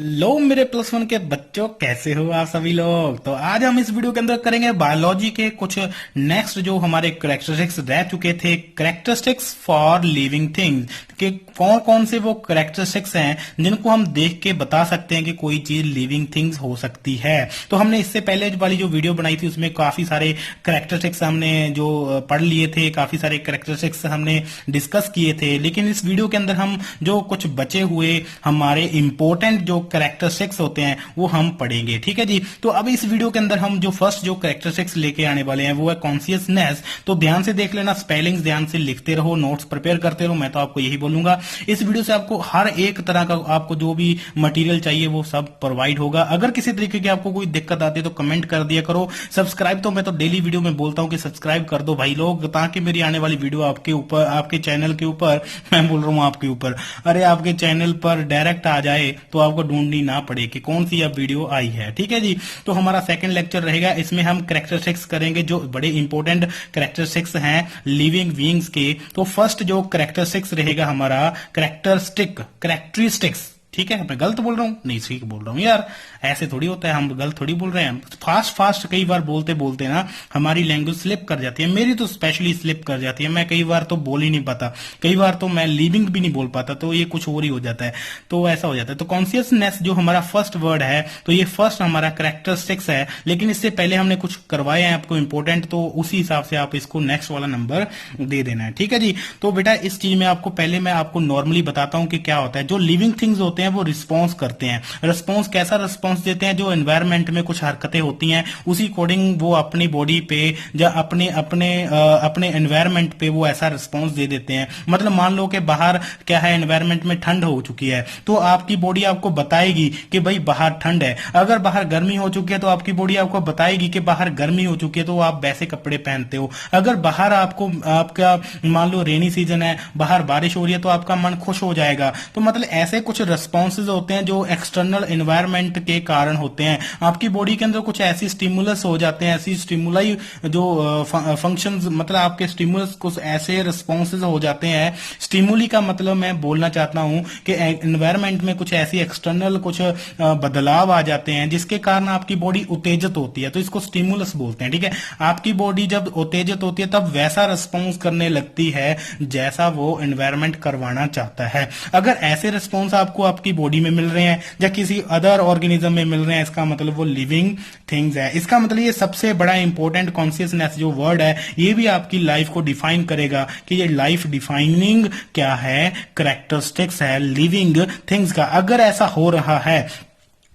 लो मेरे plus one के बच्चों, कैसे हो आप सभी लोग। तो आज हम इस वीडियो के अंदर करेंगे बायोलॉजी के कुछ नेक्स्ट जो हमारे करेक्टरिस्टिक्स रह चुके थे, करेक्टरिस्टिक्स फॉर लिविंग थिंग्स के कौन कौन से वो करेक्टरिस्टिक्स हैं जिनको हम देख के बता सकते हैं कि कोई चीज लिविंग थिंग्स हो सकती है। तो हमने इससे पहले वाली जो वीडियो बनाई थी उसमें काफी सारे करेक्टरिस्टिक्स हमने जो पढ़ लिए थे, काफी सारे करेक्टरिस्टिक्स हमने डिस्कस किए थे। लेकिन इस वीडियो के अंदर हम जो कुछ बचे हुए हमारे इंपॉर्टेंट जो करेक्टरिस्टिक्स होते हैं वो हम पढ़ेंगे, ठीक है जी। तो अब इस वीडियो के अंदर हम जो फर्स्ट जो करेक्टरिस्टिक्स लेके आने वाले हैं वो है कॉन्शियसनेस। तो ध्यान से देख लेना, स्पेलिंग्स ध्यान से लिखते रहो, नोट्स प्रिपेयर करते रहो, मैं तो आपको यही बोलूंगा। इस वीडियो से आपको हर एक तरह का आपको जो भी मटेरियल चाहिए वो सब प्रोवाइड होगा। अगर किसी तरीके की आपको कोई दिक्कत आती है तो कमेंट कर दिया करो। सब्सक्राइब तो मैं तो डेली वीडियो में बोलता हूं कि सब्सक्राइब कर दो भाई लोग, ताकि मेरी आने वाली वीडियो आपके ऊपर, आपके चैनल के ऊपर, मैं बोल रहा हूं आपके ऊपर, अरे आपके चैनल पर डायरेक्ट आ जाए तो आपको ढूंढनी ना पड़े कि कौन सी अब वीडियो आई है, ठीक है जी। तो हमारा सेकंड लेक्चर रहेगा, इसमें हम करेक्टरिस्टिक्स करेंगे जो बड़े इंपॉर्टेंट करेक्टरिस्टिक्स हैं लिविंग बीइंग्स के। तो फर्स्ट जो करेक्टरिस्टिक्स रहेगा हमारा करेक्टरिस्टिक्स, ठीक है। मैं गलत बोल रहा हूं? नहीं, ठीक बोल रहा हूं यार, ऐसे थोड़ी होता है, हम गलत थोड़ी बोल रहे हैं। फास्ट फास्ट कई बार बोलते बोलते ना हमारी लैंग्वेज स्लिप कर जाती है, मेरी तो स्पेशली स्लिप कर जाती है। मैं कई बार तो बोल ही नहीं पाता, कई बार तो मैं लिविंग भी नहीं बोल पाता, तो ये कुछ और ही हो जाता है, तो ऐसा हो जाता है। तो कॉन्शियसनेस जो हमारा फर्स्ट वर्ड है, तो ये फर्स्ट हमारा करेक्टरिस्टिक्स है। लेकिन इससे पहले हमने कुछ करवाए हैं आपको इंपॉर्टेंट, तो उसी हिसाब से आप इसको नेक्स्ट वाला नंबर दे देना है, ठीक है जी। तो बेटा इस चीज में आपको पहले मैं आपको नॉर्मली बताता हूं कि क्या होता है। जो लिविंग थिंग्स होते हैं वो रिस्पॉन्स करते हैं। रिस्पॉन्स कैसा रिस्पॉन्स देते हैं? जो एनवायरमेंट में कुछ हरकतें होती हैं उसी अकॉर्डिंग वो अपनी बॉडी पे या अपने अपने अपने एनवायरमेंट पे वो ऐसा रिस्पॉन्स दे देते हैं। मतलब मान लो कि बाहर क्या है, एनवायरमेंट में ठंड हो चुकी है, तो आपकी बॉडी आपको बताएगी कि भाई बाहर ठंड है। अगर बाहर गर्मी हो चुकी है तो आपकी बॉडी आपको बताएगी कि बाहर गर्मी हो चुकी है, तो आप वैसे कपड़े पहनते हो। अगर बाहर आपको आपका मान लो रेनी सीजन है, बाहर बारिश हो रही है, तो आपका मन खुश हो जाएगा। तो मतलब ऐसे कुछ रिस्पॉन्सेज होते हैं जो एक्सटर्नल एनवायरमेंट के कारण होते हैं। आपकी बॉडी के अंदर कुछ ऐसी स्टिमुलस हो जाते हैं, ऐसी स्टिमुलाई जो फंक्शंस, मतलब आपके स्टिमुलस कुछ ऐसे रिस्पॉन्सेज हो जाते हैं। स्टिमुली का मतलब मैं बोलना चाहता हूं कि एनवायरमेंट में कुछ ऐसी एक्सटर्नल कुछ बदलाव आ जाते हैं जिसके कारण आपकी बॉडी उत्तेजित होती है, तो इसको स्टिमुलस बोलते हैं, ठीक है। आपकी बॉडी जब उत्तेजित होती है तब वैसा रिस्पॉन्स करने लगती है जैसा वो एनवायरमेंट करवाना चाहता है। अगर ऐसे रिस्पॉन्स आपको आपकी बॉडी में मिल रहे हैं या किसी अदर ऑर्गेनिज्म में मिल रहे हैं, इसका मतलब वो लिविंग थिंग्स है। इसका मतलब ये सबसे बड़ा इंपॉर्टेंट कॉन्शियसनेस जो वर्ड है, ये भी आपकी लाइफ को डिफाइन करेगा कि ये लाइफ डिफाइनिंग क्या है, करेक्टरिस्टिक्स है लिविंग थिंग्स का। अगर ऐसा हो रहा है,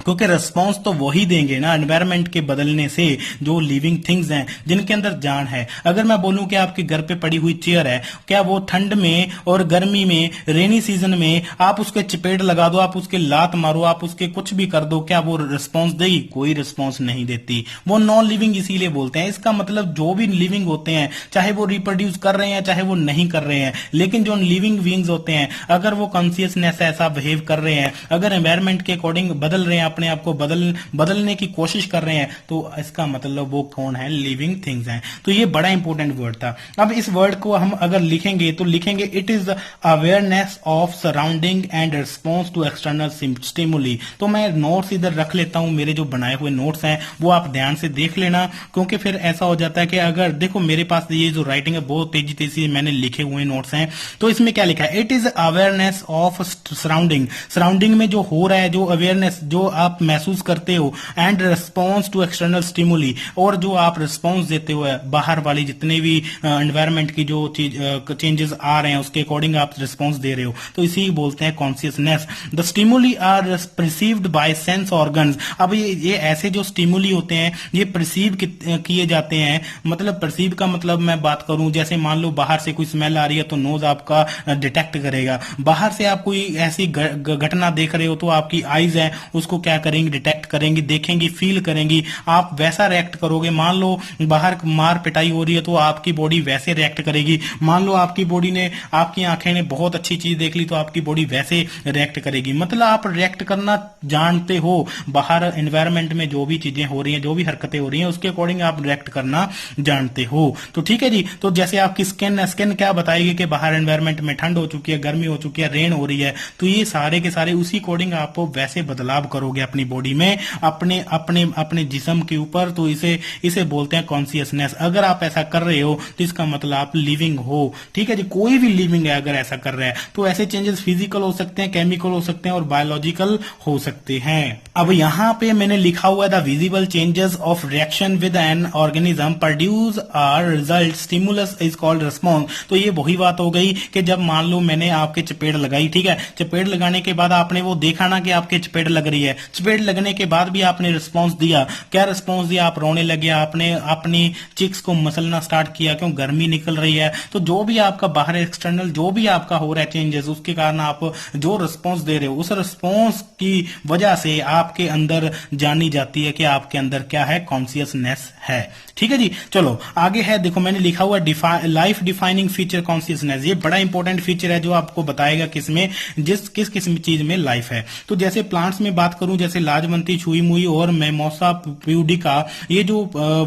क्योंकि रिस्पॉन्स तो वही देंगे ना एनवायरमेंट के बदलने से जो लिविंग थिंग्स हैं जिनके अंदर जान है। अगर मैं बोलूं कि आपके घर पे पड़ी हुई चेयर है, क्या वो ठंड में और गर्मी में, रेनी सीजन में आप उसके चपेट लगा दो, आप उसके लात मारो, आप उसके कुछ भी कर दो, क्या वो रिस्पॉन्स देगी? कोई रिस्पॉन्स नहीं देती। वो नॉन लिविंग इसीलिए बोलते हैं। इसका मतलब जो भी लिविंग होते हैं, चाहे वो रिप्रोड्यूस कर रहे हैं चाहे वो नहीं कर रहे हैं, लेकिन जो लिविंग बीइंग्स होते हैं अगर वो कॉन्शियसनेस ऐसा बिहेव कर रहे हैं, अगर एनवायरमेंट के अकॉर्डिंग बदल रहे हैं, अपने आप को बदलने की कोशिश कर रहे हैं, तो इसका मतलब वो कौन है? लिविंग थिंग्स हैं। तो ये बड़ा इंपॉर्टेंट वर्ड था। अब इस वर्ड को हम अगर लिखेंगे तो लिखेंगे it is the awareness of surrounding and response to external stimuli. तो मैं नोट्स इधर रख लेता हूं, मेरे जो बनाए हुए नोट्स हैं वो आप ध्यान से देख लेना, क्योंकि फिर ऐसा हो जाता है कि अगर देखो मेरे पास ये जो राइटिंग है बहुत तेजी तेजी मैंने लिखे हुए नोट्स हैं। तो इसमें क्या लिखा है? It is awareness of surrounding. Surrounding में जो हो रहा है, जो अवेयरनेस जो आप महसूस करते हो, and response to external stimuli, और जो आप रिस्पॉन्स देते हो बाहर वाली जितने भी एनवायरमेंट की जो चेंजेस आ रहे हैं उसके अकॉर्डिंग आप रिस्पॉन्स दे रहे हो, तो इसी बोलते हैं consciousness. The stimuli are perceived by sense organs. अब ये ऐसे जो स्टिमुली होते हैं ये परसीव किए जाते हैं। मतलब परसीव का मतलब मैं बात करूं, जैसे मान लो बाहर से कोई स्मेल आ रही है तो नोज आपका डिटेक्ट करेगा। बाहर से आप कोई ऐसी घटना देख रहे हो तो आपकी आईज है उसको क्या क्या करेंगी, डिटेक्ट करेंगी, देखेंगी, फील करेंगी, आप वैसा रिएक्ट करोगे। मान लो बाहर मार पिटाई हो रही है तो आपकी बॉडी वैसे रिएक्ट करेगी। मान लो आपकी बॉडी ने, आपकी आंखें ने बहुत अच्छी चीज देख ली तो आपकी बॉडी वैसे रिएक्ट करेगी। मतलब आप रिएक्ट करना जानते हो, बाहर एनवायरमेंट में जो भी चीजें हो रही हैं, जो भी हरकतें हो रही हैं, उसके अकॉर्डिंग आप रिएक्ट करना जानते हो। तो ठीक है जी। तो जैसे आपकी स्किन क्या बताएगी कि बाहर एनवायरमेंट में ठंड हो चुकी है, गर्मी हो चुकी है, रेन हो रही है, तो ये सारे के सारे उसी अकॉर्डिंग आप वैसे बदलाव करोगे अपनी बॉडी में, अपने अपने अपने जिस्म के ऊपर। तो इसे बोलते हैं कॉन्शियसनेस। अगर आप ऐसा कर रहे हो तो इसका मतलब आप लिविंग हो। ठीक है जी। कोई भी लिविंग है अगर ऐसा कर रहा है तो ऐसे चेंजेस फिजिकल हो सकते हैं, केमिकल हो सकते हैं और बायोलॉजिकल हो सकते हैं। अब यहां पे मैंने लिखा हुआ है the visible changes of reaction with an organism produce or result stimulus is called response. तो ये वही बात हो गई कि जब मान लो मैंने आपके चपेट लगाई, ठीक है, चपेट लगाने के बाद आपने वो देखा ना कि आपके चपेट लग रही है, चपेट लगने के बाद भी आपने रिस्पॉन्स दिया। क्या रिस्पॉन्स दिया? आप रोने लगे, आपने अपनी चिक्स को मसलना स्टार्ट किया, क्यों? गर्मी निकल रही है। तो जो भी आपका बाहर एक्सटर्नल जो भी आपका हो रहा है चेंजेस, उसके कारण आप जो रिस्पॉन्स दे रहे हो, उस रिस्पॉन्स की वजह से आपके अंदर जानी जाती है कि आपके अंदर क्या है, कॉन्शियसनेस है। ठीक है जी। चलो आगे है, देखो मैंने लिखा हुआ लाइफ डिफाइनिंग फीचर कॉन्शियसनेस। ये बड़ा इंपॉर्टेंट फीचर है जो आपको बताएगा किसमें, किस किस्म चीज में लाइफ है। तो जैसे प्लांट्स में बात करूं, जैसे लाजवंती, छुई मुई और मेमोसा प्यूडिका, ये जो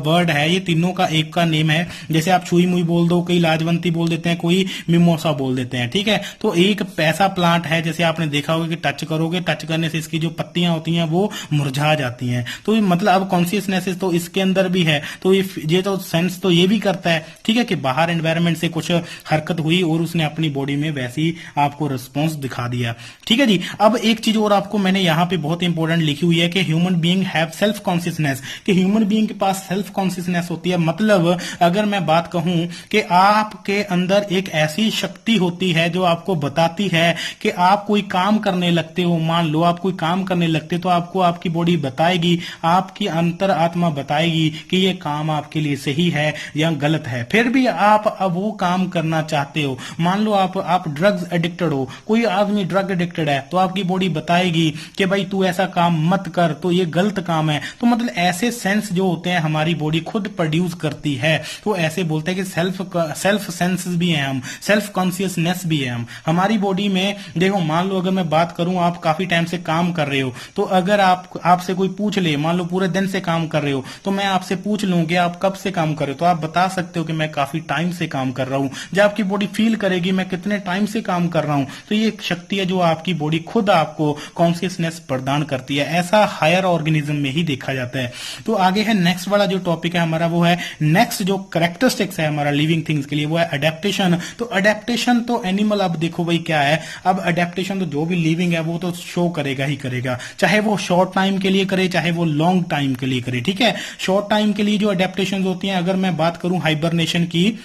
वर्ड है ये तीनों का एक का नेम है। जैसे आप छुई मुई बोल दो, कोई लाजवंती बोल देते हैं, कोई मिमोसा बोल देते हैं। ठीक है। तो एक ऐसा प्लांट है, जैसे आपने देखा होगा कि टच करोगे, टच करने से इसकी जो पत्तियां होती हैं वो मुरझा जाती हैं। तो मतलब अब कॉन्शियसनेस तो इसके अंदर भी है। तो ये तो सेंस तो ये भी करता है, ठीक है, कि बाहर एनवायरनमेंट से कुछ हरकत हुई और उसने अपनी बॉडी में वैसी आपको रिस्पॉन्स दिखा दिया। ठीक है जी। अब एक चीज और आपको मैंने यहां पे बहुत इंपॉर्टेंट लिखी हुई है कि human being have self consciousness, कि ह्यूमन बीइंग के पास सेल्फ कॉन्शियसनेस होती है। मतलब अगर मैं बात कहूं कि आपके अंदर एक ऐसी शक्ति होती है जो आपको बताती है कि आप कोई काम करने लगते हो, मान लो आप कोई काम करने लगते तो आपको आपकी बॉडी बताएगी, आपकी अंतर आत्मा बताएगी कि ये काम आपके लिए सही है या गलत है। फिर भी आप अब वो काम करना चाहते हो। मान लो आप ड्रग्स एडिक्टेड हो, कोई आदमी ड्रग एडिक्टेड है, तो आपकी बॉडी बताएगी कि भाई तू ऐसा काम मत कर, तो ये गलत काम है। तो मतलब ऐसे सेंस जो होते हैं हमारी बॉडी खुद प्रोड्यूस करती है। तो ऐसे बोलते हैं कि सेल्फ सेंसेस भी हैं हम, सेल्फ कॉन्शियसनेस भी है हम हमारी बॉडी में। देखो मान लो अगर मैं बात करूं, आप काफी टाइम से काम कर रहे हो, तो अगर आपसे कोई पूछ ले, मान लो पूरे दिन से काम कर रहे हो, तो मैं आपसे पूछ लूं कि आप कब से काम कर रहे हो, तो आप बता सकते हो कि मैं काफी टाइम से काम कर रहा हूं। जब आपकी बॉडी फील करेगी मैं कितने टाइम से काम कर रहा हूं, तो ये एक शक्ति है जो आपकी बॉडी खुद आपको कॉन्शियसनेस प्रदान करती है। ऐसा हायर ऑर्गेनिज्म में ही देखा जाता है। तो आगे है नेक्स्ट वाला जो टॉपिक है हमारा, वो है नेक्स्ट जो कैरेक्टरिस्टिक्स है हमारा लिविंग थिंग्स के लिए, वो है अडेप्टेशन। तो अडेप्टेशन तो एनिमल, अब देखो भाई क्या है, अब अडेप्टेशन तो जो भी लिविंग है वो तो शो करेगा ही करेगा, चाहे वो शॉर्ट टाइम के लिए करे, चाहे वो लॉन्ग टाइम के लिए करे। ठीक है। शॉर्ट टाइम के लिए जो अडेप्टेशन होती हैं, अगर मैं बात करूं हाइबरनेशन की,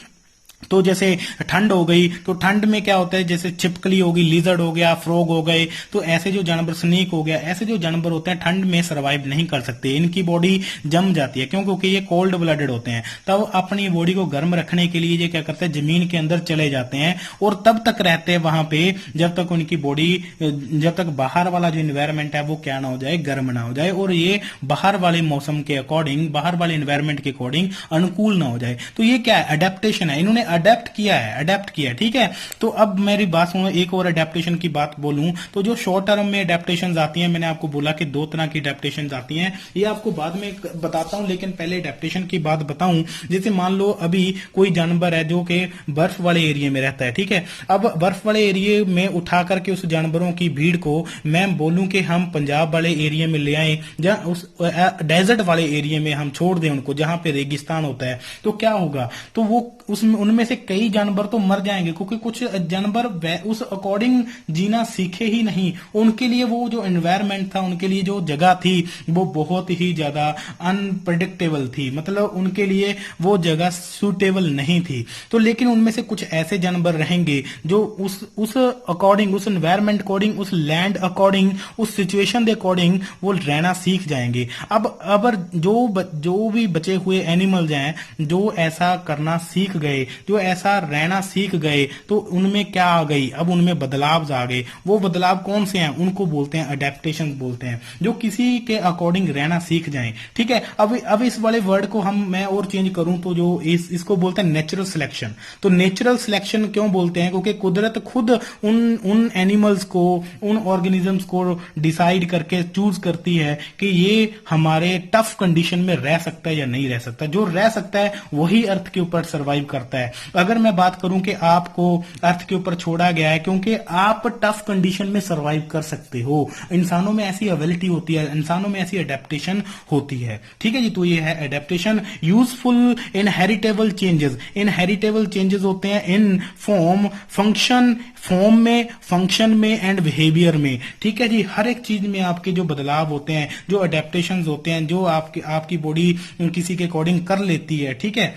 तो जैसे ठंड हो गई, तो ठंड में क्या होता है, जैसे छिपकली होगी, लिजर्ड हो गया, फ्रॉग हो गए, तो ऐसे जो जानवर, स्नेक हो गया, ऐसे जो जानवर होते हैं ठंड में सरवाइव नहीं कर सकते, इनकी बॉडी जम जाती है। क्यों? क्योंकि ये कोल्ड ब्लडेड होते हैं। तब अपनी बॉडी को गर्म रखने के लिए ये क्या करते हैं, जमीन के अंदर चले जाते हैं और तब तक रहते हैं वहां पे जब तक उनकी बॉडी, जब तक बाहर वाला जो इन्वायरमेंट है वो क्या ना हो जाए, गर्म ना हो जाए, और ये बाहर वाले मौसम के अकॉर्डिंग, बाहर वाले इन्वायरमेंट के अकॉर्डिंग अनुकूल ना हो जाए। तो ये क्या है, अडेप्टेशन है। इन्होंने अडेप्ट किया है। ठीक है। तो अब मेरी बात सुनो, एक और अडेप्टेशन की बात बोलूं तो जो शॉर्ट टर्म में अडेप्टेशन आती हैं, मैंने आपको बोला कि दो तरह की अडेप्टेशन आती हैं, ये आपको बाद में बताता हूं, लेकिन पहले अडेप्टेशन की बात बताऊं। जैसे मान लो अभी कोई जानवर है जो कि बर्फ वाले एरिया में रहता है, ठीक है। अब बर्फ वाले एरिया में उठा करके उस जानवरों की भीड़ को मैं बोलूं कि हम पंजाब वाले एरिया में ले आए, जहां उस डेजर्ट वाले एरिया में हम छोड़ दें उनको, जहां पे रेगिस्तान होता है, तो क्या होगा, तो वो उसमें उनमें से कई जानवर तो मर जाएंगे, क्योंकि कुछ जानवर उस अकॉर्डिंग जीना सीखे ही नहीं। उनके लिए वो जो एनवायरनमेंट था, उनके लिए जो जगह थी, वो बहुत ही ज्यादा अनप्रेडिक्टेबल थी, मतलब उनके लिए वो जगह सूटेबल नहीं थी। तो लेकिन उनमें से कुछ ऐसे जानवर रहेंगे जो उस अकॉर्डिंग, उस एनवायरनमेंट अकॉर्डिंग, उस लैंड अकॉर्डिंग, उस सिचुएशन के अकॉर्डिंग वो रहना सीख जाएंगे। अब जो भी बचे हुए एनिमल्स हैं जो ऐसा करना सीख गए, जो ऐसा रहना सीख गए तो उनमें क्या आ गई, अब उनमें बदलाव आ गए। वो बदलाव कौन से हैं, उनको बोलते हैं अडेप्टेशन बोलते हैं, जो किसी के अकॉर्डिंग रहना सीख जाएं। ठीक है, अब इस वाले वर्ड को मैं और चेंज करूं तो जो इसको बोलते हैं नेचुरल सिलेक्शन। तो नेचुरल सिलेक्शन क्यों बोलते हैं, क्योंकि कुदरत खुद उन एनिमल्स को, उन ऑर्गेनिजम्स को डिसाइड करके चूज करती है कि ये हमारे टफ कंडीशन में रह सकता है या नहीं रह सकता। जो रह सकता है वही अर्थ के ऊपर सरवाइव करता है। अगर मैं बात करूं कि आपको अर्थ के ऊपर छोड़ा गया है क्योंकि आप टफ कंडीशन में सरवाइव कर सकते हो, इंसानों में ऐसी एबिलिटी होती है, इंसानों में ऐसी अडेप्टेशन होती है। ठीक है जी, तो ये है adaptation. Useful inheritable changes, inheritable changes होते हैं इन फॉर्म, फॉर्म में, फंक्शन में एंड बिहेवियर में। ठीक है जी, हर एक चीज में आपके जो बदलाव होते हैं, जो अडेप्टेशन होते हैं, जो आपकी बॉडी किसी के अकॉर्डिंग कर लेती है, ठीक है,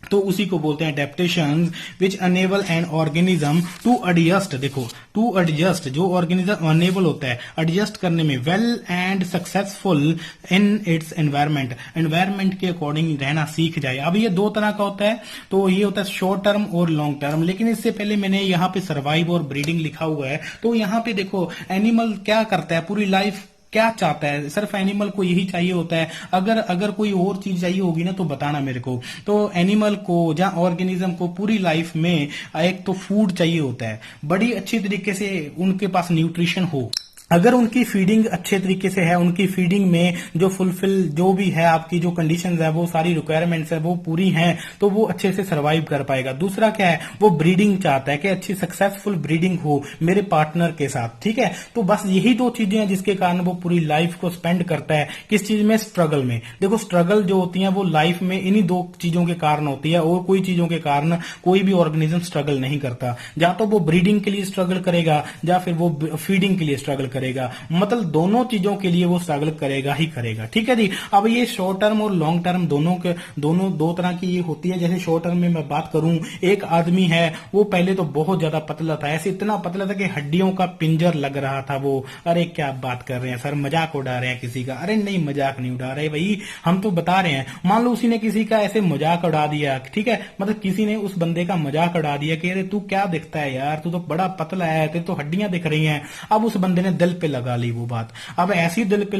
तो उसी को बोलते हैं adaptations which enable an organism to adjust. देखो, टू एडजस्ट, जो ऑर्गेनिज्म अनेबल होता है एडजस्ट करने में, well and successful in its environment के अकॉर्डिंग रहना सीख जाए। अब ये दो तरह का होता है, तो ये होता है शॉर्ट टर्म और लॉन्ग टर्म। लेकिन इससे पहले मैंने यहाँ पे सर्वाइव और ब्रीडिंग लिखा हुआ है, तो यहाँ पे देखो एनिमल क्या करता है, पूरी लाइफ क्या चाहता है, सिर्फ एनिमल को यही चाहिए होता है। अगर कोई और चीज चाहिए होगी ना तो बताना मेरे को। तो एनिमल को या ऑर्गेनिज्म को पूरी लाइफ में एक तो फूड चाहिए होता है, बड़ी अच्छी तरीके से उनके पास न्यूट्रिशन हो। अगर उनकी फीडिंग अच्छे तरीके से है, उनकी फीडिंग में जो फुलफिल जो भी है, आपकी जो कंडीशंस है, वो सारी रिक्वायरमेंट्स है वो पूरी हैं, तो वो अच्छे से सरवाइव कर पाएगा। दूसरा क्या है, वो ब्रीडिंग चाहता है कि अच्छी सक्सेसफुल ब्रीडिंग हो मेरे पार्टनर के साथ। ठीक है, तो बस यही दो चीजें हैं जिसके कारण वो पूरी लाइफ को स्पेंड करता है। किस चीज में, स्ट्रगल में। देखो स्ट्रगल जो होती है वो लाइफ में इन्हीं दो चीजों के कारण होती है, और कोई चीजों के कारण कोई भी ऑर्गेनिज्म स्ट्रगल नहीं करता। या तो वो ब्रीडिंग के लिए स्ट्रगल करेगा या फिर वो फीडिंग के लिए स्ट्रगल करेगा, मतलब दोनों चीजों के लिए वो स्ट्रगल करेगा ही करेगा। ठीक है जी, अब ये शॉर्ट टर्म और लॉन्ग टर्म दोनों दो तरह की ये होती है। जैसे शॉर्ट टर्म में मैं बात करूं, एक आदमी है वो पहले तो बहुत ज्यादा पतला था, ऐसे इतना पतला था कि हड्डियों का पिंजर लग रहा था वो। अरे क्या बात कर रहे हैं सर, मजाक उड़ा रहे हैं किसी का? अरे नहीं, मजाक नहीं उड़ा रहे भाई, हम तो बता रहे हैं। मान लो उसी ने किसी का ऐसे मजाक उड़ा दिया, ठीक है, मतलब किसी ने उस बंदे का मजाक उड़ा दिया कि अरे तू क्या दिखता है यार, तू तो बड़ा पतला है, तेरे तो हड्डियां दिख रही हैं। अब उस बंदे ने दिल पे लगा ली वो बात। अब ऐसी दिल पे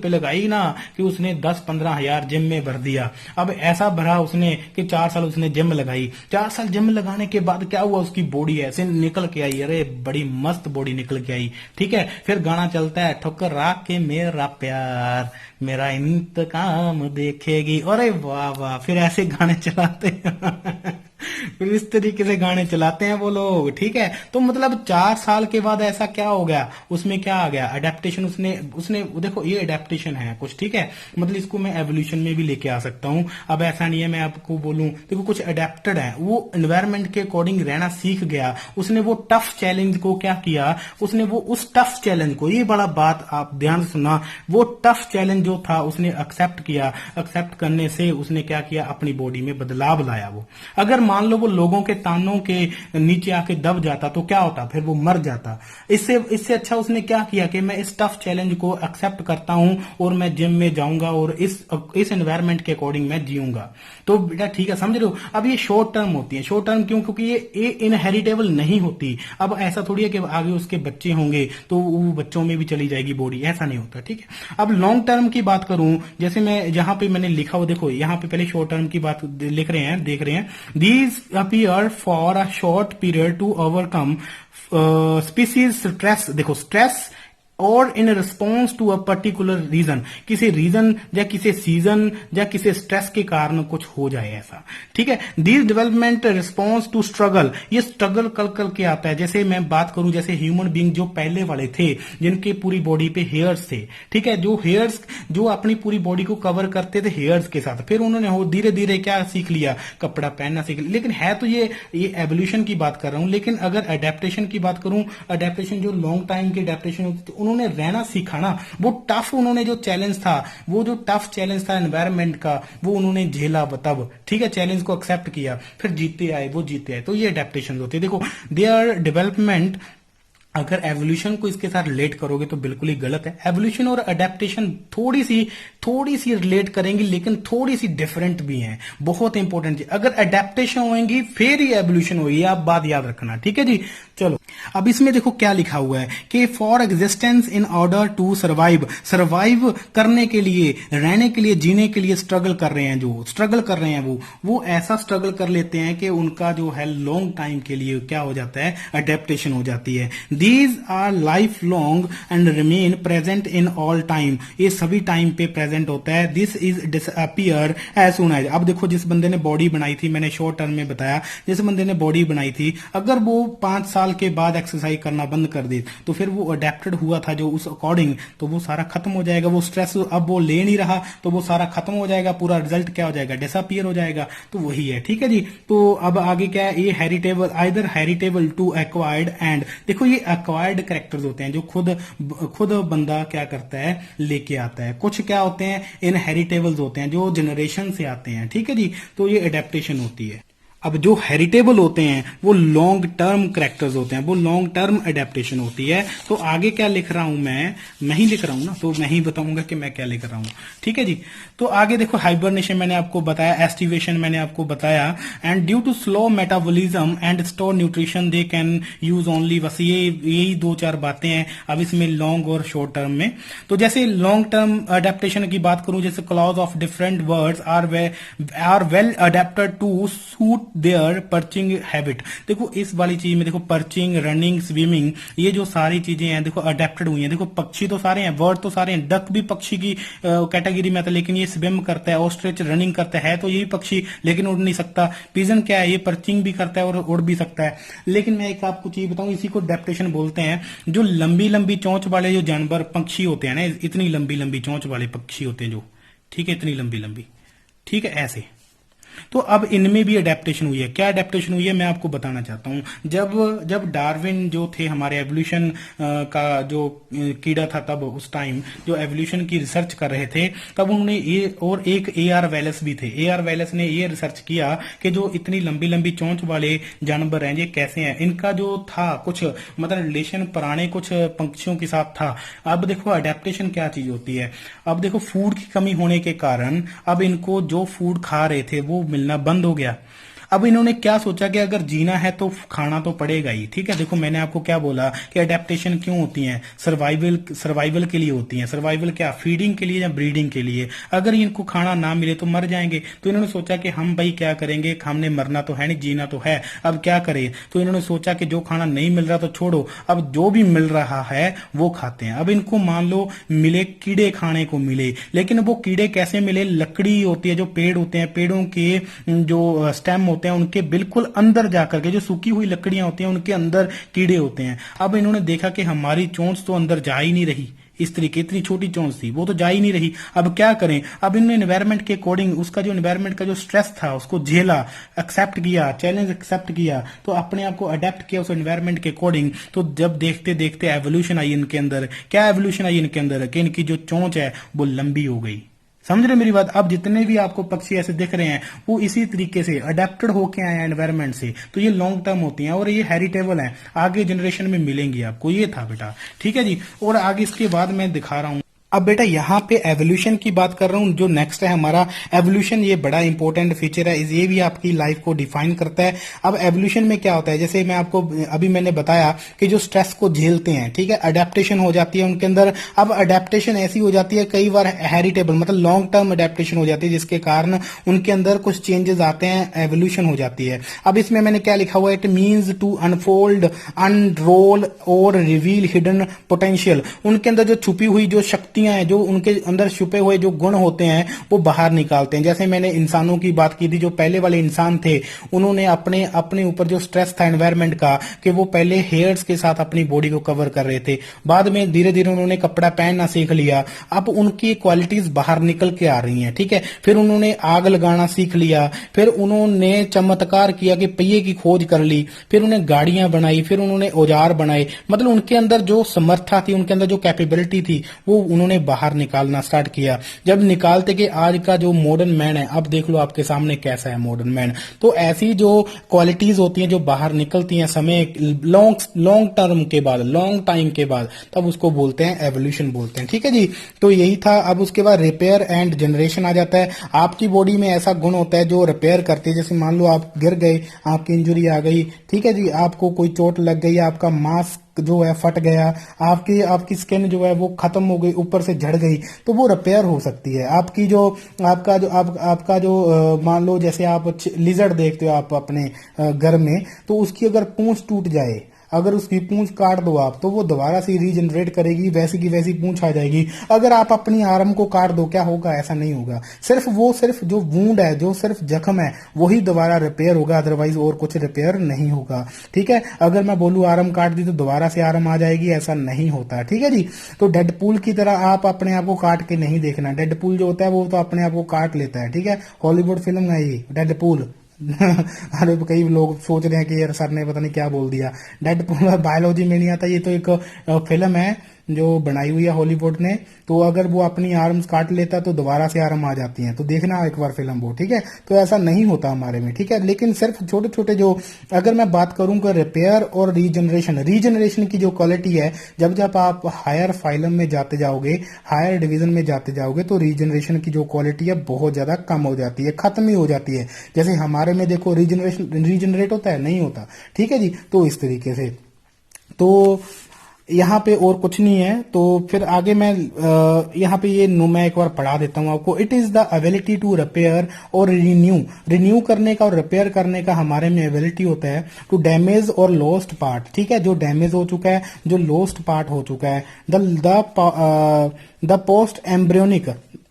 लगाई ना कि उसने 10-15 हजार जिम में भर दिया। अब ऐसा भरा उसने कि 4 साल उसने जिम लगाई। 4 साल जिम लगाने के बाद क्या हुआ, उसकी बॉडी ऐसे निकल के आई, अरे बड़ी मस्त बॉडी निकल के आई। ठीक है, फिर गाना चलता है, ठुकरा के मेरा प्यार मेरा इंतकाम देखेगी। अरे वाह वाह, फिर ऐसे गाने चलाते हैं फिर इस तरीके से गाने चलाते हैं वो लोग। ठीक है, तो मतलब 4 साल के बाद ऐसा क्या हो गया, उसमें क्या आ गया, अडेप्टेशन। उसने देखो ये अडेप्टेशन है कुछ, ठीक है, मतलब इसको मैं एवोल्यूशन में भी लेके आ सकता हूं। अब ऐसा नहीं है मैं आपको बोलूं, देखो कुछ अडेप्टेड है, वो एनवायरमेंट के अकॉर्डिंग रहना सीख गया। उसने वो टफ चैलेंज को क्या किया, उसने वो उस टफ चैलेंज को, ये बड़ा बात आप ध्यान से सुनना, वो टफ चैलेंज जो था उसने एक्सेप्ट किया। एक्सेप्ट करने से उसने क्या किया, अपनी बॉडी में बदलाव लाया। वो अगर मान लो वो लोगों के तानों के नीचे आके दब जाता तो क्या होता, फिर वो मर जाता। इससे अच्छा उसने क्या किया कि मैं इस टफ चैलेंज को एक्सेप्ट करता हूं और मैं जिम में जाऊंगा और इस एनवायरमेंट के अकॉर्डिंग मैं जीऊंगा। तो बेटा ठीक है, समझ रहे हो। अब ये शॉर्ट टर्म होती है। शॉर्ट टर्म क्यों, क्योंकि ये इनहेरिटेबल नहीं होती। अब ऐसा थोड़ी है कि आगे उसके बच्चे होंगे तो वो बच्चों में भी चली जाएगी बॉडी, ऐसा नहीं होता। ठीक है, अब लॉन्ग टर्म की बात करूं, जैसे मैं यहां पे मैंने लिखा हो, देखो यहां पे पहले शॉर्ट टर्म की बात लिख रहे हैं, देख रहे हैं, these appear for a short period to overcome species stress। देखो स्ट्रेस और in response to a particular reason, किसी रीजन या किसी सीजन या किसी स्ट्रेस के कारण कुछ हो जाए ऐसा। ठीक है, this development response to struggle, ये स्ट्रगल कल के आता है। जैसे मैं बात करूं, जैसे ह्यूमन बींग जो पहले वाले थे जिनके पूरी बॉडी पे हेयर्स थे, ठीक है, जो हेयर्स जो अपनी पूरी बॉडी को कवर करते थे हेयर्स के साथ, फिर उन्होंने धीरे धीरे क्या सीख लिया, कपड़ा पहनना सीख लिया। लेकिन है तो ये एवोल्यूशन की बात कर रहा हूं। लेकिन अगर अडेप्टेशन की बात करूं, अडेप्टेशन जो लॉन्ग टाइम की अडेप्टेशन होती थी, उन्होंने रहना सीखा ना, वो टफ, उन्होंने जो चैलेंज था, वो जो टफ चैलेंज था एनवायरमेंट का, वो उन्होंने झेला तब। ठीक है, चैलेंज को एक्सेप्ट किया, फिर जीते आए, वो जीते आए। तो ये अडेप्टेशन होती है। देखो देयर डेवलपमेंट अगर एवोल्यूशन को इसके साथ रिलेट करोगे तो बिल्कुल ही गलत है। एवोल्यूशन और अडेप्टेशन थोड़ी सी रिलेट करेंगी, लेकिन थोड़ी सी डिफरेंट भी हैं। बहुत इंपॉर्टेंट चीज, अगर अडेप्टेशन होएंगी फिर ही एवोल्यूशन होगी, आप बात याद रखना, ठीक है जी। चलो अब इसमें देखो क्या लिखा हुआ है कि for existence in order to survive करने के लिए, रहने के लिए, जीने के लिए स्ट्रगल कर रहे हैं, जो स्ट्रगल कर रहे हैं वो ऐसा स्ट्रगल कर लेते हैं कि उनका जो है लॉन्ग टाइम के लिए क्या हो जाता है, अडेप्टेशन हो जाती है। These are life long and remain present in all time, ये सभी टाइम पे प्रेजेंट होता है। This is disappear as soon as, अब देखो जिस बंदे ने बॉडी बनाई थी, मैंने शॉर्ट टर्म में बताया, जिस बंदे ने बॉडी बनाई थी, अगर वो 5 साल के बाद एक्सरसाइज करना बंद कर दे तो फिर वो अडेप्टेड हुआ था जो उस अकॉर्डिंग, तो वो सारा खत्म हो जाएगा। वो स्ट्रेस अब वो ले नहीं रहा तो वो सारा खत्म हो जाएगा, पूरा रिजल्ट क्या हो जाएगा, डिसअपियर हो जाएगा। तो वही है, ठीक है जी। तो अब आगे क्या है, ये heritable, either heritable to acquired and, देखो ये एक्वायर्ड कैरेक्टर्स होते हैं जो खुद बंदा क्या करता है, लेके आता है। कुछ क्या होते हैं, इनहेरिटेबल्स होते हैं जो जनरेशन से आते हैं, ठीक है जी। तो ये अडेप्टेशन होती है। अब जो हेरिटेबल होते हैं वो लॉन्ग टर्म कैरेक्टर्स होते हैं, वो लॉन्ग टर्म अडेप्टेशन होती है। तो आगे क्या लिख रहा हूं मैं ही लिख रहा हूं ना, तो मैं ही बताऊंगा कि मैं क्या लिख रहा हूं, ठीक है जी। तो आगे देखो हाइबरनेशन मैंने आपको बताया, एस्टिवेशन मैंने आपको बताया, and due to slow metabolism and store nutrition they can use only, बस यही 2-4 बातें हैं अब इसमें लॉन्ग और शॉर्ट टर्म में। तो जैसे लॉन्ग टर्म अडेप्टेशन की बात करूं, जैसे claws of different birds are well adapted to suit their perching habit. देखो इस वाली चीज में देखो पर्चिंग, रनिंग, स्विमिंग, ये जो सारी चीजें हैं देखो अडेप्टेड हुई हैं। देखो पक्षी तो सारे हैं, वर्ड तो सारे हैं, डक भी पक्षी की कैटेगरी में आता है, लेकिन ये स्विम करता है, ऑस्ट्रिच रनिंग करता है तो यही पक्षी, लेकिन उड़ नहीं सकता। पिजन क्या है, ये पर्चिंग भी करता है और उड़ भी सकता है। लेकिन मैं एक आपको चीज बताऊं, इसी को अडेप्टेशन बोलते हैं। जो लंबी लंबी चोंच वाले जो जानवर पक्षी होते हैं ना, इतनी लंबी लंबी चोंच वाले पक्षी होते हैं जो, ठीक है, इतनी लंबी लंबी, ठीक है, ऐसे। तो अब इनमें भी अडेप्टेशन हुई है। क्या अडेप्टेशन हुई है मैं आपको बताना चाहता हूं। जब डार्विन जो थे हमारे एवोल्यूशन का जो कीड़ा था, तब उस टाइम जो एवोल्यूशन की रिसर्च कर रहे थे, तब उन्होंने ये, और एक AR वेलेस भी थे, AR वेलेस ने ये रिसर्च किया कि जो इतनी लंबी लंबी चोंच वाले जानवर हैं ये कैसे हैं। इनका जो था कुछ मतलब रिलेशन पुराने कुछ पंक्षियों के साथ था। अब देखो अडेप्टेशन क्या चीज होती है। अब देखो फूड की कमी होने के कारण अब इनको जो फूड खा रहे थे वो मिलना बंद हो गया। अब इन्होंने क्या सोचा कि अगर जीना है तो खाना तो पड़ेगा ही, ठीक है। देखो मैंने आपको क्या बोला कि अडेप्टेशन क्यों होती हैं, सर्वाइवल के लिए होती हैं। सर्वाइवल क्या, फीडिंग के लिए या ब्रीडिंग के लिए। अगर इनको खाना ना मिले तो मर जाएंगे, तो इन्होंने सोचा कि हम भाई क्या करेंगे, हमने मरना तो है नहीं, जीना तो है, अब क्या करें। तो इन्होंने सोचा कि जो खाना नहीं मिल रहा तो छोड़ो, अब जो भी मिल रहा है वो खाते हैं। अब इनको मान लो मिले कीड़े खाने को मिले, लेकिन वो कीड़े कैसे मिले, लकड़ी होती है, जो पेड़ होते हैं, पेड़ों के जो स्टेम होते हैं उनके बिल्कुल अंदर जाकर के, जो सूखी हुई लकड़ियां होती हैं उनके अंदर कीड़े होते हैं। अब इन्होंने देखा कि हमारी चोंच तो अंदर जा ही नहीं रही, इस तरीके इतनी छोटी चोंच थी वो तो जा ही नहीं रही। अब क्या करें, अब इन्होंने एनवायरनमेंट के अकॉर्डिंग उसका जो एनवायरनमेंट का जो स्ट्रेस था उसको झेला, एक्सेप्ट किया, चैलेंज एक्सेप्ट किया, तो अपने आप को अडेप्ट किया उस एनवायरनमेंट के अकॉर्डिंग। तो जब देखते देखते एवोल्यूशन आई इनके अंदर। क्या एवोल्यूशन आई इनके अंदर कि इनकी जो चोंच है वो लंबी हो गई। समझ रहे मेरी बात। अब जितने भी आपको पक्षी ऐसे दिख रहे हैं वो इसी तरीके से अडेप्टेड होके आए हैं एनवायरनमेंट से। तो ये लॉन्ग टर्म होती हैं और ये हेरिटेबल हैं, आगे जनरेशन में मिलेंगी आपको। ये था बेटा, ठीक है जी। और आगे इसके बाद मैं दिखा रहा हूं। अब बेटा यहाँ पे एवोल्यूशन की बात कर रहा हूँ। जो नेक्स्ट है हमारा एवोल्यूशन, ये बड़ा इंपॉर्टेंट फीचर है, ये भी आपकी लाइफ को डिफाइन करता है। अब एवोल्यूशन में क्या होता है, जैसे मैं आपको अभी मैंने बताया कि जो स्ट्रेस को झेलते हैं, ठीक है, अडेप्टेशन हो जाती है उनके अंदर। अब अडेप्टेशन ऐसी हो जाती है कई बार हेरिटेबल, मतलब लॉन्ग टर्म अडेप्टेशन हो जाती है, जिसके कारण उनके अंदर कुछ चेंजेस आते हैं, एवोल्यूशन हो जाती है। अब इसमें मैंने क्या लिखा हुआ है, it means to unfold, unroll और रिवील हिडन पोटेंशियल। उनके अंदर जो छुपी हुई जो शक्ति हैं, जो उनके अंदर छुपे हुए जो गुण होते हैं वो बाहर निकालते हैं। जैसे मैंने इंसानों की बात की थी, जो पहले वाले इंसान थे उन्होंने अपने ऊपर जो स्ट्रेस था एनवायरनमेंट का, कि वो पहले हेयर्स के साथ अपनी बॉडी को कवर कर रहे थे, बाद में धीरे धीरे उन्होंने कपड़ा पहनना सीख लिया। अब उनकी क्वालिटीज बाहर निकल के आ रही हैं, ठीक है। फिर उन्होंने आग लगाना सीख लिया, फिर उन्होंने चमत्कार किया कि पहिए की खोज कर ली, फिर उन्हें गाड़ियां बनाई, फिर उन्होंने औजार बनाए। मतलब उनके अंदर जो समर्था थी, उनके अंदर जो कैपेबिलिटी थी वो उन्होंने उन्होंने बाहर निकालना स्टार्ट किया। जब निकालते कि आज का जो मॉडर्न मैन है, अब देख लो आपके सामने कैसा है मॉडर्न मैन। तो ऐसी जो क्वालिटीज होती हैं जो बाहर निकलती हैं समय लॉन्ग टर्म के बाद, लॉन्ग टाइम के बाद, तब उसको बोलते हैं एवोल्यूशन बोलते हैं। ठीक है जी, तो यही था। अब उसके बाद रिपेयर एंड जनरेशन आ जाता है। आपकी बॉडी में ऐसा गुण होता है जो रिपेयर करती है। जैसे मान लो आप गिर गए, आपकी इंजरी आ गई, ठीक है जी, आपको कोई चोट लग गई, आपका मांस जो है फट गया, आपकी स्किन जो है वो खत्म हो गई, ऊपर से झड़ गई, तो वो रिपेयर हो सकती है। आपका जो मान लो जैसे आप लिजर्ड देखते हो आप अपने घर में, तो उसकी अगर पूंछ टूट जाए, अगर उसकी पूंछ काट दो आप, तो वो दोबारा से रीजनरेट करेगी, वैसी की वैसी पूंछ आ जाएगी। अगर आप अपनी आर्म को काट दो, क्या होगा? ऐसा नहीं होगा। सिर्फ जो वूंड है, जो सिर्फ जख्म है, वही दोबारा रिपेयर होगा, अदरवाइज और कुछ रिपेयर नहीं होगा। ठीक है, अगर मैं बोलूं आर्म काट दी तो दोबारा से आर्म आ जाएगी, ऐसा नहीं होता। ठीक है जी, तो डेडपूल की तरह आप अपने आप को काट के नहीं देखना। डेडपूल जो होता है वो तो अपने आप को काट लेता है। ठीक है, हॉलीवुड फिल्म है ये डेडपूल। अरे कई लोग सोच रहे हैं कि यार सर ने पता नहीं क्या बोल दिया। डेडपूल बायोलॉजी में नहीं आता, ये तो एक फिल्म है जो बनाई हुई है हॉलीवुड ने। तो अगर वो अपनी आर्म्स काट लेता तो दोबारा से आर्म आ जाती हैं, तो देखना एक बार फिल्म वो। ठीक है, तो ऐसा नहीं होता हमारे में। ठीक है, लेकिन सिर्फ छोटे छोटे जो, अगर मैं बात करूं कि रिपेयर और रीजनरेशन की जो क्वालिटी है, जब जब आप हायर फाइलम में जाते जाओगे, हायर डिवीजन में जाते जाओगे, तो रीजनरेशन की जो क्वालिटी है बहुत ज्यादा कम हो जाती है, खत्म ही हो जाती है। जैसे हमारे में देखो रीजनरेट होता है, नहीं होता। ठीक है जी, तो इस तरीके से तो यहाँ पे और कुछ नहीं है। तो फिर आगे मैं यहाँ पे ये मैं एक बार पढ़ा देता हूँ आपको। It is the ability to repair और रिन्यू करने का और रिपेयर करने का हमारे में एबिलिटी होता है। टू डैमेज और लॉस्ट पार्ट, ठीक है, जो डैमेज हो चुका है, जो लॉस्ट पार्ट हो चुका है। The post embryonic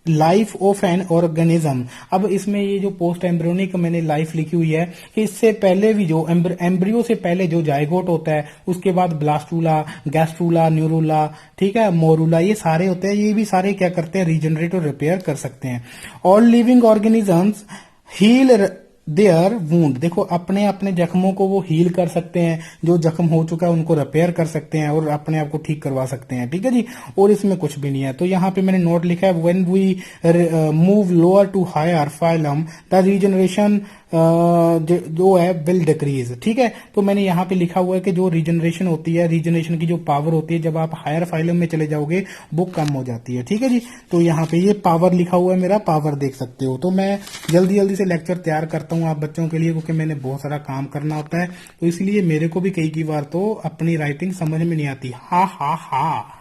life of an organism. अब इसमें ये जो पोस्ट एम्ब्रियोनिक मैंने लाइफ लिखी हुई है कि इससे पहले भी जो एम्ब्रियो से पहले जो जाइगोट होता है, उसके बाद ब्लास्टूला, गैस्ट्रूला, न्यूरूला, ठीक है, मोरूला, ये सारे होते हैं। ये भी सारे क्या करते हैं? रीजनरेट और रिपेयर कर सकते हैं। All living organisms heal their wound. देखो अपने अपने जख्मों को वो हील कर सकते हैं, जो जख्म हो चुका है उनको रिपेयर कर सकते हैं और अपने आप को ठीक करवा सकते हैं। ठीक है जी, और इसमें कुछ भी नहीं है। तो यहाँ पे मैंने नोट लिखा है, when we move lower to higher phylum the regeneration जो है विल डिक्रीज। ठीक है, तो मैंने यहाँ पे लिखा हुआ है कि जो रीजनरेशन होती है, रीजनरेशन की जो पावर होती है, जब आप हायर फाइलम में चले जाओगे वो कम हो जाती है। ठीक है जी, तो यहाँ पे ये पावर लिखा हुआ है, मेरा पावर देख सकते हो। तो मैं जल्दी जल्दी से लेक्चर तैयार करता हूँ आप बच्चों के लिए, क्योंकि मैंने बहुत सारा काम करना होता है, तो इसलिए मेरे को भी कई बार तो अपनी राइटिंग समझ में नहीं आती। हा हा हा।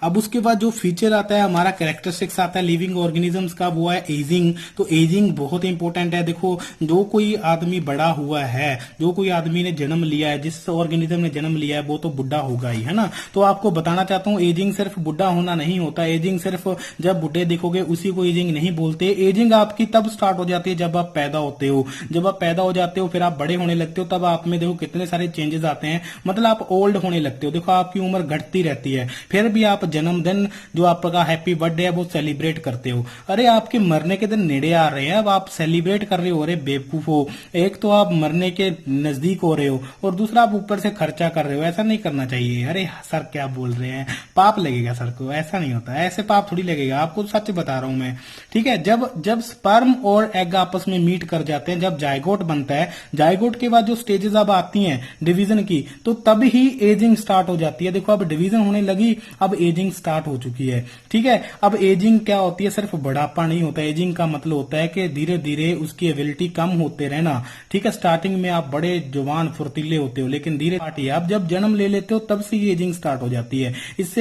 अब उसके बाद जो फीचर आता है हमारा, कैरेक्टरिस्टिक्स आता है लिविंग ऑर्गेनिजम्स का, वो है एजिंग। तो एजिंग बहुत इंपॉर्टेंट है। देखो जो कोई आदमी बड़ा हुआ है, जो कोई आदमी ने जन्म लिया है, जिस ऑर्गेनिज्म ने जन्म लिया है, वो तो बुढ़ा होगा ही, है ना। तो आपको बताना चाहता हूँ, एजिंग सिर्फ बुढ़ा होना नहीं होता। एजिंग सिर्फ जब बुढ़े दिखोगे उसी को एजिंग नहीं बोलते। एजिंग आपकी तब स्टार्ट हो जाती है जब आप पैदा होते हो। जब आप पैदा हो जाते हो, फिर आप बड़े होने लगते हो, तब आप में देखो कितने सारे चेंजेस आते हैं, मतलब आप ओल्ड होने लगते हो। देखो आपकी उम्र घटती रहती है, फिर भी आप जन्मदिन जो आपका हैप्पी बर्थडे है वो सेलिब्रेट करते हो। अरे आपके मरने के दिन नेड़े आ रहे हैं, अब आप सेलिब्रेट कर रहे हो। अरे बेवकूफ हो, एक तो आप मरने के नजदीक हो रहे हो और दूसरा आप ऊपर से खर्चा कर रहे हो। ऐसा नहीं करना चाहिए। अरे सर क्या बोल रहे हैं, पाप लगेगा सर को। ऐसा नहीं होता, ऐसे पाप थोड़ी लगेगा, आपको सच बता रहा हूं मैं। ठीक है, जब स्पर्म और एग आपस में मीट कर जाते हैं, जब जाइगोट बनता है, जाइगोट के बाद जो स्टेजेस अब आती हैं डिवीजन की, तो तब ही एजिंग स्टार्ट हो जाती है। देखो अब डिवीजन होने लगी, अब एजिंग स्टार्ट हो चुकी है। ठीक है, अब एजिंग क्या होती है? सिर्फ बुढ़ापा नहीं होता। एजिंग का मतलब होता है कि धीरे धीरे उसकी एबिलिटी कम होते रहना। ठीक है, स्टार्टिंग में आप बड़े जवान फुर्तीले होते हो, लेकिन धीरे धीरे आप जब जन्म ले लेते हो तब से ये एजिंग स्टार्ट हो जाती है। इस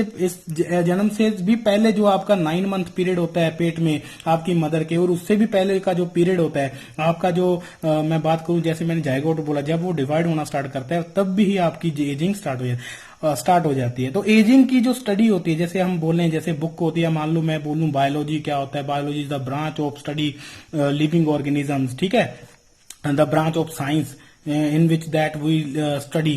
जन्म से भी पहले जो आपका 9 मंथ पीरियड होता है पेट में आपकी मदर के, और उससे भी पहले का जो पीरियड होता है आपका, जो मैं बात करूं, जैसे मैंने जाइगोट बोला, जब वो डिवाइड होना स्टार्ट करता है तब भी आपकी एजिंग स्टार्ट हो जाती है। तो एजिंग की जो स्टडी होती है, जैसे हम बोलें, जैसे बुक होती है, मान लो मैं बोलूं बायोलॉजी क्या होता है, biology is the branch of study living organisms. ठीक है, the branch of science in which that we study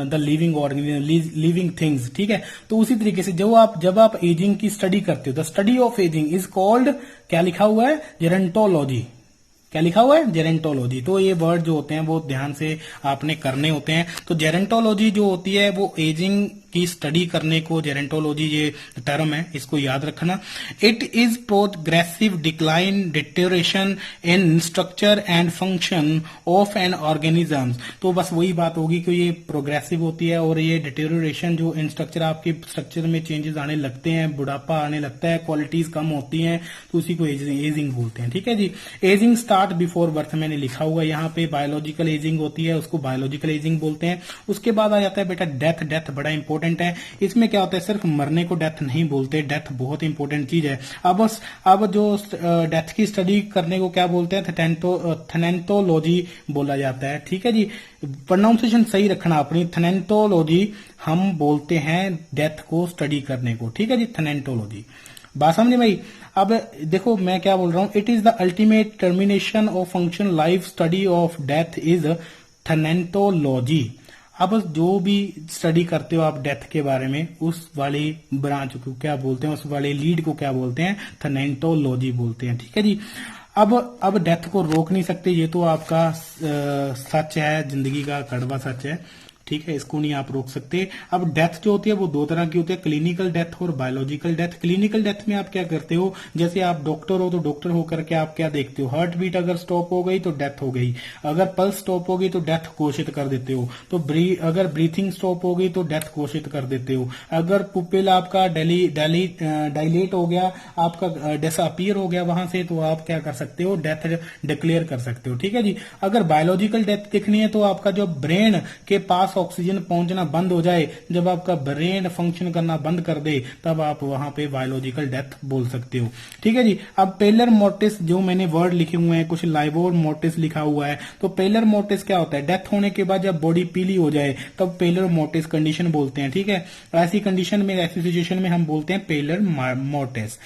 the living things। ठीक है, तो उसी तरीके से जब आप एजिंग की स्टडी करते हो, the study of ageing is called, क्या लिखा हुआ है? जेरेंटोलॉजी। क्या लिखा हुआ है? जेरेंटोलॉजी। तो ये वर्ड जो होते हैं वो ध्यान से आपने करने होते हैं। तो जेरेंटोलॉजी जो होती है वो एजिंग की स्टडी करने को जेरेंटोलॉजी ये टर्म है, इसको याद रखना। It is progressive decline डिटेरेशन in structure and function of an organism. तो बस वही बात होगी कि ये प्रोग्रेसिव होती है और ये डिटेरियोरेशन जो इन स्ट्रक्चर आपके स्ट्रक्चर में चेंजेस आने लगते हैं, बुढ़ापा आने लगता है, क्वालिटीज कम होती हैं, तो उसी को एजिंग बोलते हैं। ठीक है जी। एजिंग स्टार्ट बिफोर बर्थ मैंने लिखा हुआ है यहाँ पे, बायोलॉजिकल एजिंग होती है उसको बायोलॉजिकल एजिंग बोलते हैं। उसके बाद आ जाता है बेटा डेथ। डेथ बड़ा इंपॉर्टेंट है। इसमें क्या होता है, सिर्फ मरने को डेथ नहीं बोलते, डेथ बहुत इंपॉर्टेंट चीज है। अब जो डेथ की स्टडी करने को क्या बोलते हैं, थैनेंटोलॉजी बोला जाता है। ठीक है जी, प्रोनाउंसिएशन सही रखना अपनी, थैनेंटोलॉजी हम बोलते हैं डेथ को स्टडी करने को। ठीक है जी, थैनेंटोलॉजी। बात समझे भाई। अब देखो मैं क्या बोल रहा हूं, it is the ultimate termination of function life study of death is thanatology. अब जो भी स्टडी करते हो आप डेथ के बारे में, उस वाले ब्रांच को क्या बोलते हैं, उस वाले लीड को क्या बोलते हैं, थैनेंटोलॉजी बोलते हैं। ठीक है जी। अब डेथ को रोक नहीं सकते, ये तो आपका सच है, जिंदगी का कड़वा सच है। ठीक है, इसको नहीं आप रोक सकते। अब डेथ जो होती है वो दो तरह की होती है, क्लिनिकल डेथ और बायोलॉजिकल डेथ। क्लिनिकल डेथ में आप क्या करते हो, जैसे आप डॉक्टर हो तो डॉक्टर होकर के आप क्या देखते हो, हार्ट बीट अगर स्टॉप हो गई तो डेथ हो गई, अगर पल्स स्टॉप हो गई तो डेथ घोषित कर देते हो, तो अगर ब्रीथिंग स्टॉप हो गई तो डेथ घोषित कर देते हो, अगर पुपिल आपका डायलेट हो गया, आपका डिसअपीयर हो गया वहां से, तो आप क्या कर सकते हो, डेथ डिक्लेयर कर सकते हो। ठीक है जी। अगर बायोलॉजिकल डेथ देखनी है तो आपका जो ब्रेन के पास ऑक्सीजन पहुंचना बंद हो जाए, जब आपका ब्रेन फंक्शन करना बंद कर दे, तब आप वहां पे बायोलॉजिकल डेथ बोल सकते हो। ठीक है जी। अब पेलर मोर्टिस, जो मैंने वर्ड लिखे हुए हैं, कुछ लाइवोर मोर्टिस लिखा हुआ है, तो पेलर मोर्टिस क्या होता है, डेथ होने के बाद जब बॉडी पीली हो जाए तब पेलर मोर्टिस कंडीशन बोलते हैं। ठीक है, ऐसी कंडीशन में, ऐसी सिचुएशन में हम बोलते हैं पेलर मोर्टिस।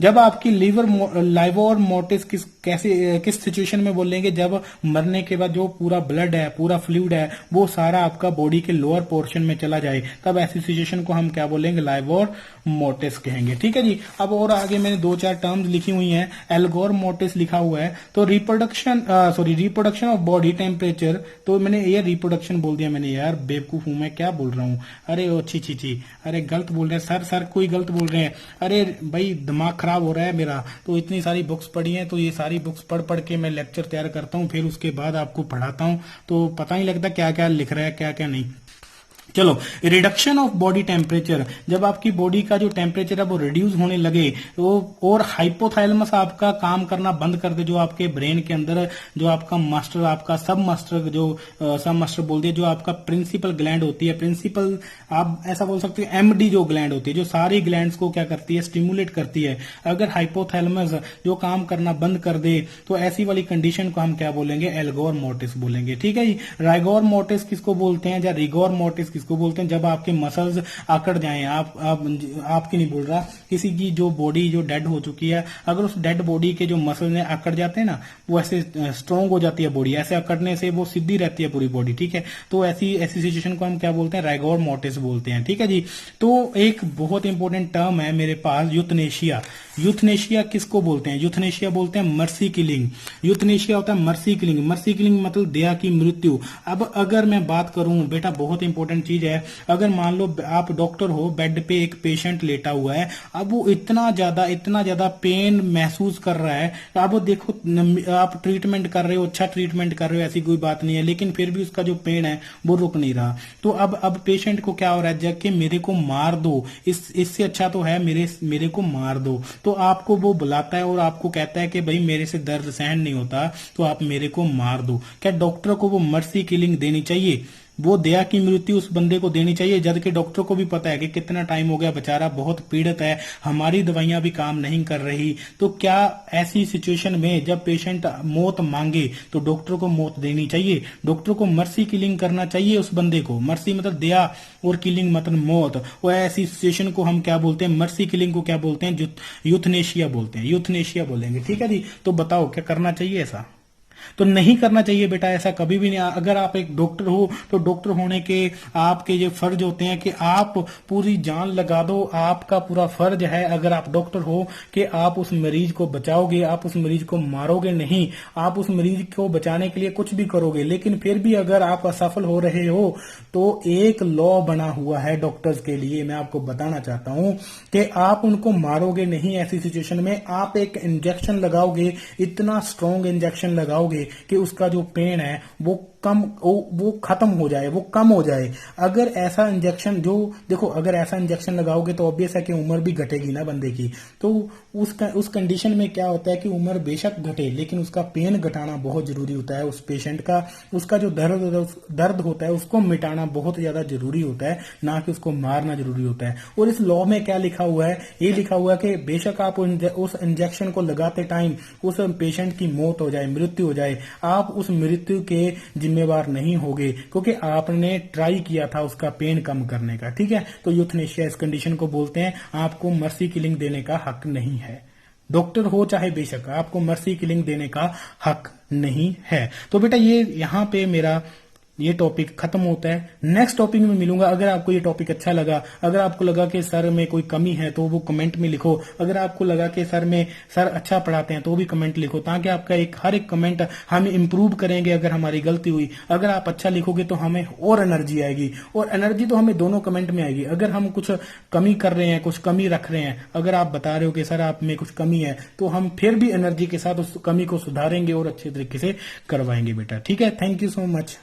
जब आपकी लाइवोर मोर्टिस किस सिचुएशन में बोलेंगे, जब मरने के बाद जो पूरा ब्लड है, पूरा फ्लूइड है, वो सारा आपका बॉडी के लोअर पोर्शन में चला जाए, तब ऐसी सिचुएशन को हम क्या बोलेंगे, लाइवोर मोर्टिस कहेंगे। ठीक है जी। अब और आगे मैंने दो चार टर्म्स लिखी हुई हैं, एल्गोर मोर्टिस लिखा हुआ है, तो रिप्रोडक्शन ऑफ बॉडी टेम्परेचर, तो मैंने ये रिप्रोडक्शन बोल दिया मैंने, यार बेवकूफ हूं मैं, क्या बोल रहा हूं, अरे ओ छी, अरे गलत बोल रहे हैं सर कोई गलत बोल रहे हैं, अरे भाई दिमाग खराब हो रहा है मेरा। तो इतनी सारी बुक्स पढ़ी हैं, तो ये सारी बुक्स पढ़ के मैं लेक्चर तैयार करता हूँ, फिर उसके बाद आपको पढ़ाता हूँ, तो पता नहीं लगता क्या क्या लिख रहा है क्या क्या नहीं। चलो, रिडक्शन ऑफ बॉडी टेम्परेचर, जब आपकी बॉडी का जो टेम्परेचर है वो रिड्यूस होने लगे, तो और हाइपोथैलेमस आपका काम करना बंद कर दे, जो आपके ब्रेन के अंदर जो आपका मास्टर, आपका सब मास्टर बोल दिया, जो आपका प्रिंसिपल ग्लैंड होती है, प्रिंसिपल आप ऐसा बोल सकते हैं, एमडी जो ग्लैंड होती है, जो सारी ग्लैंड्स को क्या करती है, स्टिमुलेट करती है। अगर हाइपोथैलेमस जो काम करना बंद कर दे, तो ऐसी वाली कंडीशन को हम क्या बोलेंगे, एल्गोर मोर्टिस बोलेंगे। ठीक है जी। राइगोर मोर्टिस किसको बोलते हैं, या रिगोर मोर्टिस किसको बोलते हैं, जब आपके मसल्स आकड़ जाएं, आपकी नहीं बोल रहा, किसी की जो बॉडी जो डेड हो चुकी है, अगर उस डेड बॉडी के जो मसल्स आकड़ जाते हैं ना, वो ऐसे स्ट्रांग हो जाती है बॉडी, ऐसे अकड़ने से वो सीधी रहती है पूरी बॉडी। ठीक है, तो ऐसी सिचुएशन को हम क्या बोलते हैं, राइगोर मोर्टिस बोलते हैं। ठीक है जी। तो एक बहुत इंपॉर्टेंट टर्म है मेरे पास, यूथनेशिया। यूथनेशिया किसको बोलते हैं, यूथनेशिया बोलते हैं मर्सी किलिंग। यूथनेशिया होता है मर्सी किलिंग। मर्सी किलिंग मतलब दया की मृत्यु। अब अगर मैं बात करूं बेटा, बहुत इंपॉर्टेंट चीज है, अगर मान लो आप डॉक्टर हो, बेड पे एक पेशेंट लेटा हुआ है, अब वो इतना ज्यादा पेन महसूस कर रहा है, अब वो देखो आप ट्रीटमेंट कर रहे हो, अच्छा ट्रीटमेंट कर रहे हो, ऐसी कोई बात नहीं है, लेकिन फिर भी उसका जो पेन है वो रुक नहीं रहा। तो अब पेशेंट को क्या हो रहा है, जब कि मेरे को मार दो, इससे अच्छा तो है मेरे को मार दो। तो आपको वो बुलाता है और आपको कहता है कि भाई मेरे से दर्द सहन नहीं होता, तो आप मेरे को मार दो। क्या डॉक्टर को वो मर्सी किलिंग देनी चाहिए, वो दया की मृत्यु उस बंदे को देनी चाहिए, जबकि डॉक्टर को भी पता है कि कितना टाइम हो गया, बेचारा बहुत पीड़ित है, हमारी दवाइयां भी काम नहीं कर रही। तो क्या ऐसी सिचुएशन में जब पेशेंट मौत मांगे तो डॉक्टर को मौत देनी चाहिए, डॉक्टर को मर्सी किलिंग करना चाहिए उस बंदे को। मर्सी मतलब दया और किलिंग मतलब मौत। और ऐसी सिचुएशन को हम क्या बोलते हैं, मर्सी किलिंग को क्या बोलते हैं, यूथनेशिया बोलते हैं, यूथनेशिया बोलेंगे। ठीक है जी। तो बताओ क्या करना चाहिए ऐसा। तो नहीं करना चाहिए बेटा, ऐसा कभी भी नहीं। अगर आप एक डॉक्टर हो तो डॉक्टर होने के आपके ये फर्ज होते हैं कि आप पूरी जान लगा दो। आपका पूरा फर्ज है अगर आप डॉक्टर हो कि आप उस मरीज को बचाओगे, आप उस मरीज को मारोगे नहीं, आप उस मरीज को बचाने के लिए कुछ भी करोगे। लेकिन फिर भी अगर आप असफल हो रहे हो तो एक लॉ बना हुआ है डॉक्टर्स के लिए, मैं आपको बताना चाहता हूं कि आप उनको मारोगे नहीं। ऐसी सिचुएशन में आप एक इंजेक्शन लगाओगे, इतना स्ट्रॉन्ग इंजेक्शन लगाओगे कि उसका जो पेन है वो खत्म हो जाए, वो कम हो जाए। अगर ऐसा इंजेक्शन देखो, अगर ऐसा इंजेक्शन लगाओगे तो ऑब्वियस है कि उम्र भी घटेगी ना बंदे की। तो उस कंडीशन में क्या होता है कि उम्र बेशक घटे लेकिन उसका पेन घटाना बहुत जरूरी होता है। उस पेशेंट का उसका जो दर्द होता है उसको मिटाना बहुत ज्यादा जरूरी होता है, ना कि उसको मारना जरूरी होता है। और इस लॉ में क्या लिखा हुआ है, ये लिखा हुआ है कि बेशक आप उस इंजेक्शन को लगाते टाइम उस पेशेंट की मौत हो जाए, मृत्यु हो जाए, आप उस मृत्यु के जिम्मेवार नहीं होगे क्योंकि आपने ट्राई किया था उसका पेन कम करने का। ठीक है, तो यूथनेशिया इस कंडीशन को बोलते हैं। आपको मर्सी किलिंग देने का हक नहीं है, डॉक्टर हो चाहे बेशक, आपको मर्सी किलिंग देने का हक नहीं है। तो बेटा ये यहां पे मेरा ये टॉपिक खत्म होता है। नेक्स्ट टॉपिक में मिलूंगा। अगर आपको ये टॉपिक अच्छा लगा, अगर आपको लगा कि सर में कोई कमी है तो वो कमेंट में लिखो। अगर आपको लगा कि सर अच्छा पढ़ाते हैं तो भी कमेंट लिखो, ताकि आपका हर एक कमेंट हम इंप्रूव करेंगे अगर हमारी गलती हुई। अगर आप अच्छा लिखोगे तो हमें और एनर्जी आएगी, और एनर्जी तो हमें दोनों कमेंट में आएगी। अगर हम कुछ कमी कर रहे हैं, कुछ कमी रख रहे हैं, अगर आप बता रहे हो कि सर आप में कुछ कमी है, तो हम फिर भी एनर्जी के साथ उस कमी को सुधारेंगे और अच्छे तरीके से करवाएंगे बेटा। ठीक है, थैंक यू सो मच।